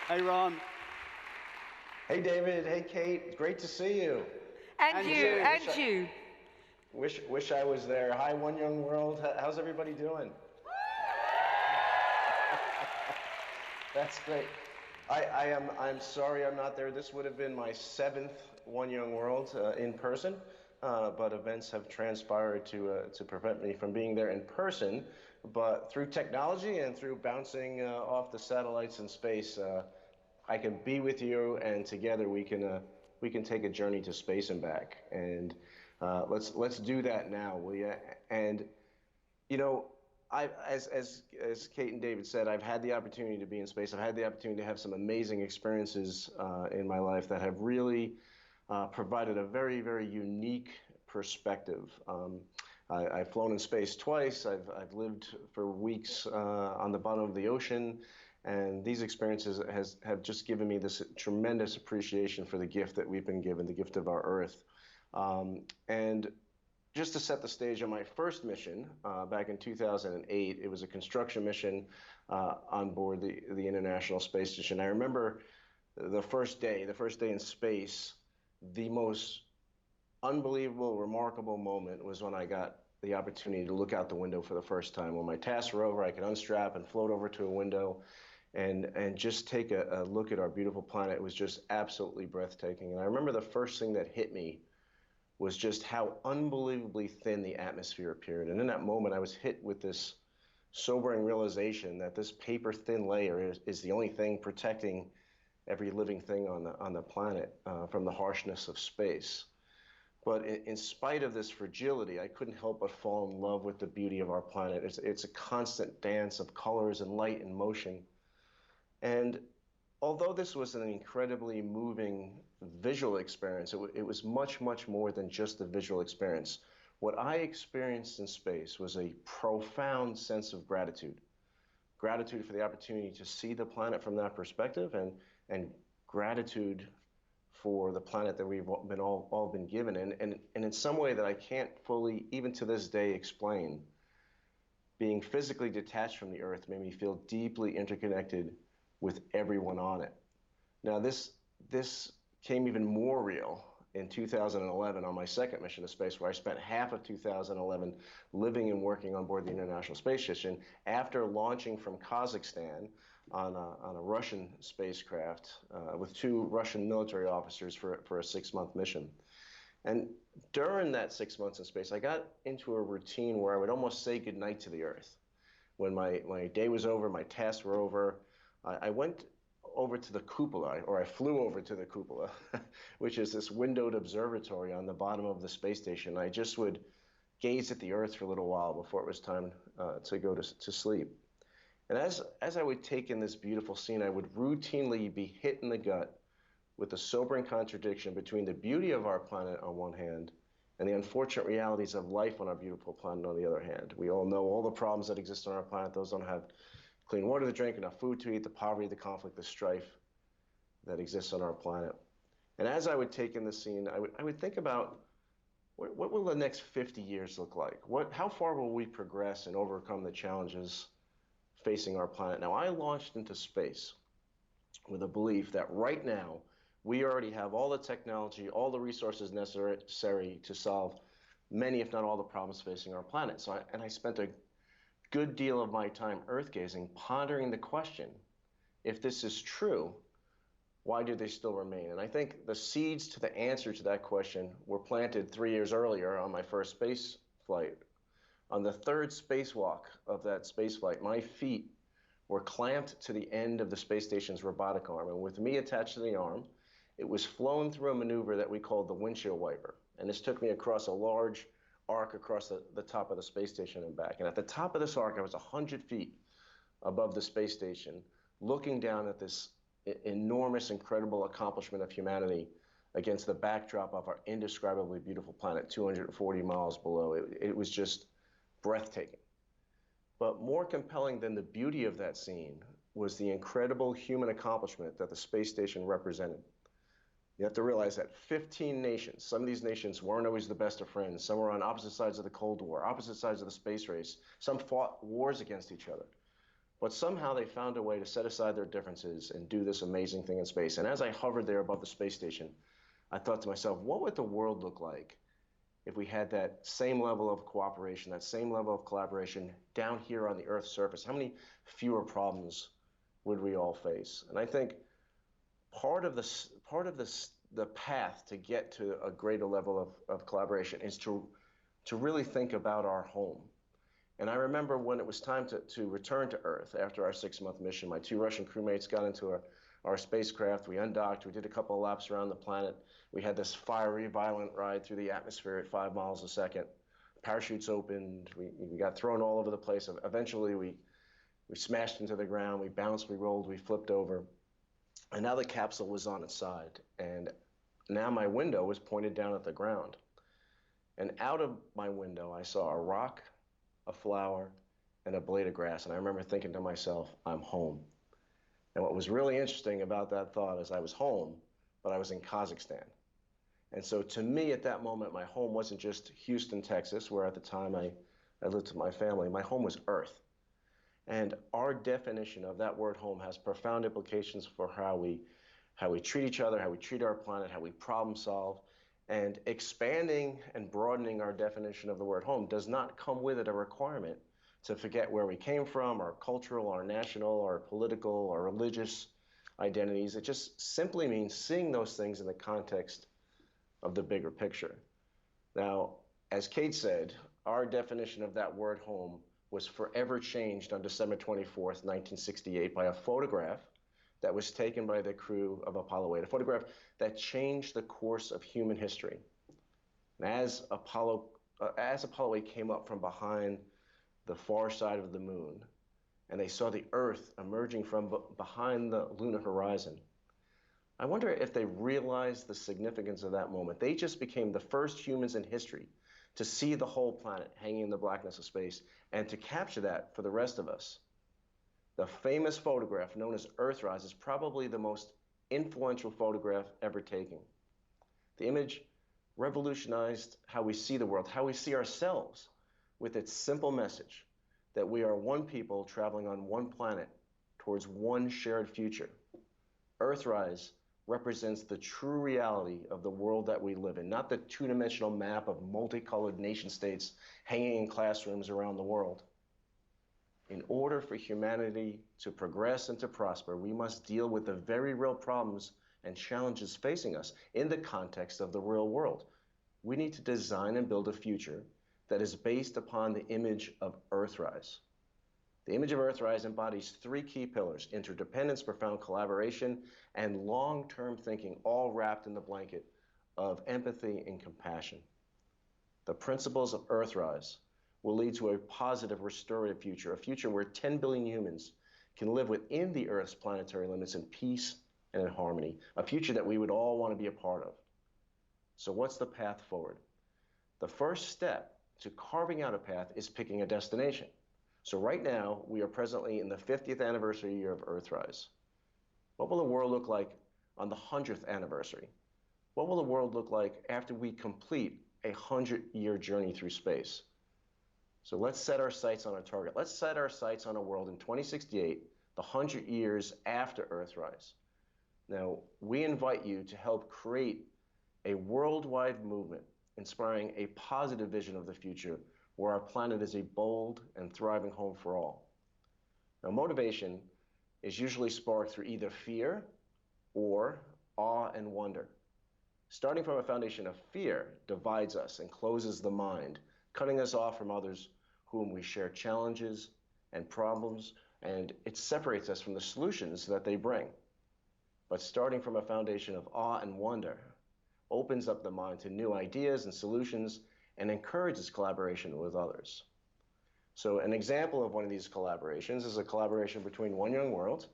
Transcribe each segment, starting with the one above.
Hey, Ron. Hey, David. Hey, Kate. Great to see you. And And you, you. and you. Wish I was there. Hi, One Young World. How's everybody doing? That's great. I'm sorry I'm not there. This would have been my seventh One Young World in person, but events have transpired to prevent me from being there in person. But through technology and through bouncing off the satellites in space, I can be with you, and together we can take a journey to space and back. And let's do that now, will you? And you know, as Kate and David said, I've had the opportunity to be in space. I've had the opportunity to have some amazing experiences in my life that have really provided a very unique perspective. I've flown in space twice. I've lived for weeks on the bottom of the ocean, and these experiences have just given me this tremendous appreciation for the gift that we've been given, the gift of our Earth. And just to set the stage, on my first mission back in 2008, it was a construction mission on board the International Space Station. I remember the first day in space, the most unbelievable, remarkable moment was when I got the opportunity to look out the window for the first time. When my tasks were over, I could unstrap and float over to a window and just take a look at our beautiful planet. It was just absolutely breathtaking. And I remember the first thing that hit me was just how unbelievably thin the atmosphere appeared. And in that moment, I was hit with this sobering realization that this paper thin layer is the only thing protecting every living thing on the planet from the harshness of space. But in spite of this fragility, I couldn't help but fall in love with the beauty of our planet. It's a constant dance of colors and light and motion. And although this was an incredibly moving visual experience, it was much more than just a visual experience. What I experienced in space was a profound sense of gratitude. Gratitude for the opportunity to see the planet from that perspective, and gratitude for the planet that we've all been given. And in some way that I can't fully, even to this day, explain, being physically detached from the Earth made me feel deeply interconnected with everyone on it. Now, this came even more real in 2011 on my second mission to space, where I spent half of 2011 living and working on board the International Space Station after launching from Kazakhstan on a Russian spacecraft with two Russian military officers for a 6-month mission. And during that 6 months in space, I got into a routine where I would almost say goodnight to the Earth. When my day was over, my tasks were over, I went over to the cupola, or I flew over to the cupola, which is this windowed observatory on the bottom of the space station. I just would gaze at the Earth for a little while before it was time to go to sleep. And as I would take in this beautiful scene, I would routinely be hit in the gut with the sobering contradiction between the beauty of our planet on one hand and the unfortunate realities of life on our beautiful planet on the other hand. We all know all the problems that exist on our planet. Those don't have clean water to drink, enough food to eat, the poverty, the conflict, the strife that exists on our planet. And as I would take in the scene, I would think about what will the next 50 years look like? How far will we progress and overcome the challenges facing our planet? Now, I launched into space with a belief that right now, we already have all the technology, all the resources necessary to solve many, if not all, the problems facing our planet. I spent a good deal of my time earth gazing, pondering the question, if this is true, why do they still remain? And I think the seeds to the answer to that question were planted 3 years earlier on my first space flight. On the third spacewalk of that space flight, my feet were clamped to the end of the space station's robotic arm. And with me attached to the arm, it was flown through a maneuver that we called the windshield wiper. And this took me across a large arc across the top of the space station and back. And at the top of this arc, I was 100 feet above the space station, looking down at this enormous, incredible accomplishment of humanity against the backdrop of our indescribably beautiful planet, 240 miles below. It was just breathtaking. But more compelling than the beauty of that scene was the incredible human accomplishment that the space station represented. You have to realize that 15 nations, some of these nations weren't always the best of friends. Some were on opposite sides of the Cold War, opposite sides of the space race. Some fought wars against each other. But somehow they found a way to set aside their differences and do this amazing thing in space. And as I hovered there above the space station, I thought to myself, what would the world look like if we had that same level of cooperation, that same level of collaboration down here on the Earth's surface? How many fewer problems would we all face? And I think the path to get to a greater level of collaboration is to really think about our home. And I remember when it was time to return to Earth after our 6-month mission, my 2 Russian crewmates got into our spacecraft. We undocked. We did a couple of laps around the planet. We had this fiery, violent ride through the atmosphere at 5 miles a second. Parachutes opened. We got thrown all over the place. Eventually, we smashed into the ground. We bounced. We rolled. We flipped over. And now the capsule was on its side. And now my window was pointed down at the ground. And out of my window, I saw a rock, a flower, and a blade of grass. And I remember thinking to myself, I'm home. And what was really interesting about that thought is I was home, but I was in Kazakhstan. And so to me at that moment, my home wasn't just Houston, Texas, where at the time I lived with my family. My home was Earth. And our definition of that word home has profound implications for how we treat each other, how we treat our planet, how we problem solve. And expanding and broadening our definition of the word home does not come with it a requirement to forget where we came from, our cultural, our national, our political, our religious identities. It just simply means seeing those things in the context of the bigger picture. Now, as Kate said, our definition of that word home was forever changed on December 24th, 1968, by a photograph that was taken by the crew of Apollo 8, a photograph that changed the course of human history. And as Apollo 8 came up from behind the far side of the moon, and they saw the Earth emerging from behind the lunar horizon, I wonder if they realized the significance of that moment. They just became the first humans in history to see the whole planet hanging in the blackness of space and to capture that for the rest of us. The famous photograph known as Earthrise is probably the most influential photograph ever taken. The image revolutionized how we see the world, how we see ourselves, with its simple message that we are one people traveling on one planet towards one shared future. Earthrise represents the true reality of the world that we live in, not the two-dimensional map of multicolored nation states hanging in classrooms around the world. In order for humanity to progress and to prosper, we must deal with the very real problems and challenges facing us in the context of the real world. We need to design and build a future that is based upon the image of Earthrise. The image of Earthrise embodies 3 key pillars: interdependence, profound collaboration, and long-term thinking, all wrapped in the blanket of empathy and compassion. The principles of Earthrise will lead to a positive, restorative future, a future where 10 billion humans can live within the Earth's planetary limits in peace and in harmony, a future that we would all want to be a part of. So what's the path forward? The first step to carving out a path is picking a destination. So right now, we are presently in the 50th anniversary year of Earthrise. What will the world look like on the 100th anniversary? What will the world look like after we complete a 100-year journey through space? So let's set our sights on a target. Let's set our sights on a world in 2068, the 100 years after Earthrise. Now, we invite you to help create a worldwide movement inspiring a positive vision of the future where our planet is a bold and thriving home for all. Now, motivation is usually sparked through either fear or awe and wonder. Starting from a foundation of fear divides us and closes the mind, cutting us off from others whom we share challenges and problems, and it separates us from the solutions that they bring. But starting from a foundation of awe and wonder opens up the mind to new ideas and solutions and encourages collaboration with others. So an example of one of these collaborations is a collaboration between One Young World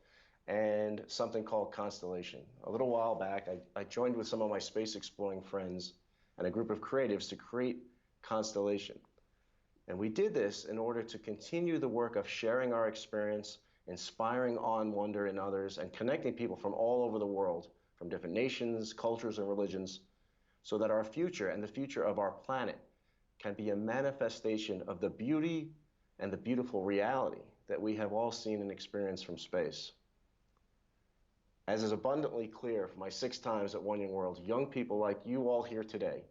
and something called Constellation. A little while back, I joined with some of my space exploring friends and a group of creatives to create Constellation. And we did this in order to continue the work of sharing our experience, inspiring awe and wonder in others, and connecting people from all over the world, from different nations, cultures, and religions, so that our future and the future of our planet can be a manifestation of the beauty and the beautiful reality that we have all seen and experienced from space. As is abundantly clear from my 6 times at One Young World, young people like you all here today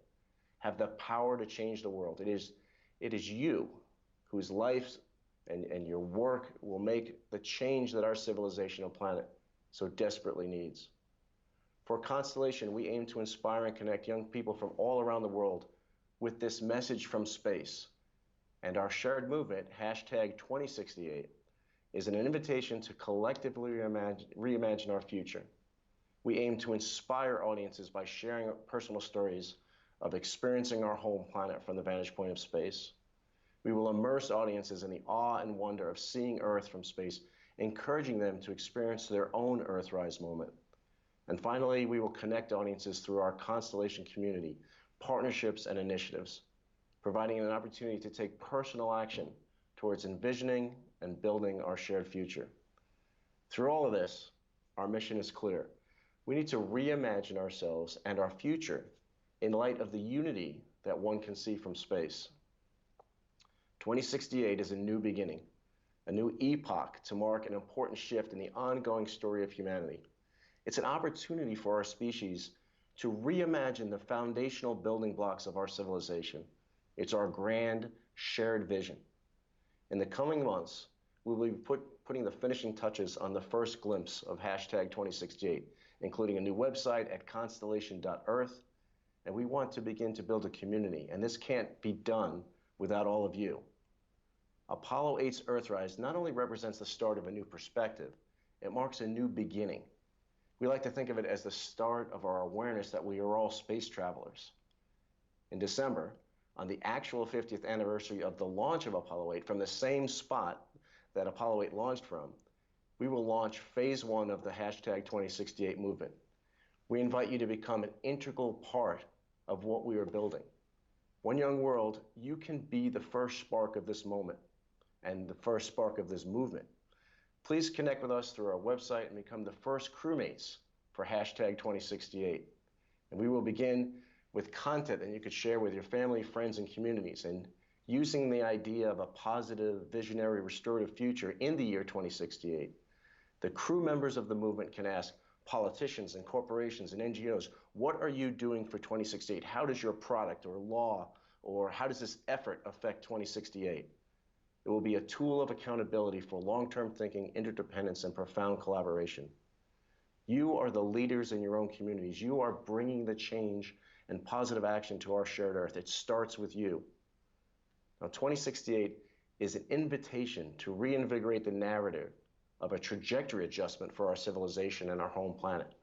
have the power to change the world. It is you whose lives and your work will make the change that our civilization and planet so desperately needs. For Constellation, we aim to inspire and connect young people from all around the world with this message from space. And our shared movement, #2068, is an invitation to collectively reimagine our future. We aim to inspire audiences by sharing personal stories of experiencing our home planet from the vantage point of space. We will immerse audiences in the awe and wonder of seeing Earth from space, encouraging them to experience their own Earthrise moment. And finally, we will connect audiences through our Constellation community, partnerships, and initiatives, providing an opportunity to take personal action towards envisioning and building our shared future. Through all of this, our mission is clear. We need to reimagine ourselves and our future in light of the unity that one can see from space. 2068 is a new beginning, a new epoch to mark an important shift in the ongoing story of humanity. It's an opportunity for our species to reimagine the foundational building blocks of our civilization. It's our grand shared vision. In the coming months, we will be putting the finishing touches on the first glimpse of #2068, including a new website at constellation.earth, and we want to begin to build a community, and this can't be done without all of you. Apollo 8's Earthrise not only represents the start of a new perspective, it marks a new beginning. We like to think of it as the start of our awareness that we are all space travelers. In December, on the actual 50th anniversary of the launch of Apollo 8 from the same spot that Apollo 8 launched from, we will launch phase 1 of the #2068 movement. We invite you to become an integral part of what we are building. One Young World, you can be the first spark of this moment and the first spark of this movement. Please connect with us through our website and become the first crewmates for #2068. And we will begin with content that you could share with your family, friends, and communities. And using the idea of a positive, visionary, restorative future in the year 2068, the crew members of the movement can ask politicians and corporations and NGOs, what are you doing for 2068? How does your product or law or how does this effort affect 2068? It will be a tool of accountability for long-term thinking, interdependence, and profound collaboration. You are the leaders in your own communities. You are bringing the change and positive action to our shared Earth. It starts with you. Now, 2068 is an invitation to reinvigorate the narrative of a trajectory adjustment for our civilization and our home planet.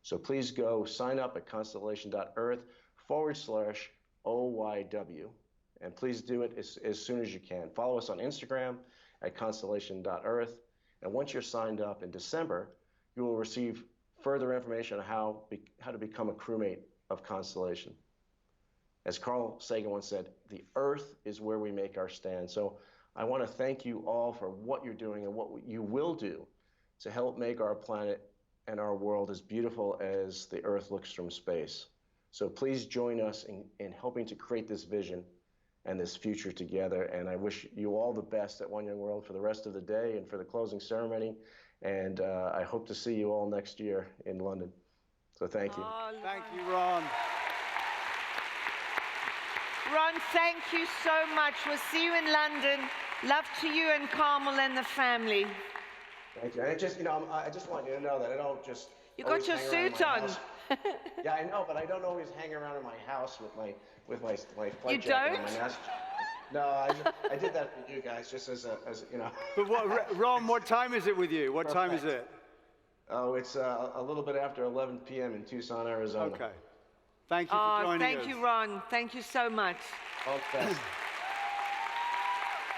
So please go sign up at constellation.earth/OYW. And please do it as soon as you can. Follow us on Instagram at constellation.earth. And once you're signed up in December, you will receive further information on how to become a crewmate of Constellation. As Carl Sagan once said, the Earth is where we make our stand. So I want to thank you all for what you're doing and what you will do to help make our planet and our world as beautiful as the Earth looks from space. So please join us in helping to create this vision and this future together. And I wish you all the best at One Young World for the rest of the day and for the closing ceremony. And I hope to see you all next year in London. So thank you. Thank you, Ron. Ron, thank you so much. We'll see you in London. Love to you and Carmel and the family. Thank you. And I just want you to know that I don't just. You got your suit on. Yeah, I know, but I don't always hang around in my house with my flight you jacket don't? on my mask. No, I did that for you guys, just as you know. But Ron, what time is it with you? What time is it? Oh, it's a little bit after 11 p.m. in Tucson, Arizona. Okay. Thank you for joining us. Thank you, Ron. Thank you so much. All the best.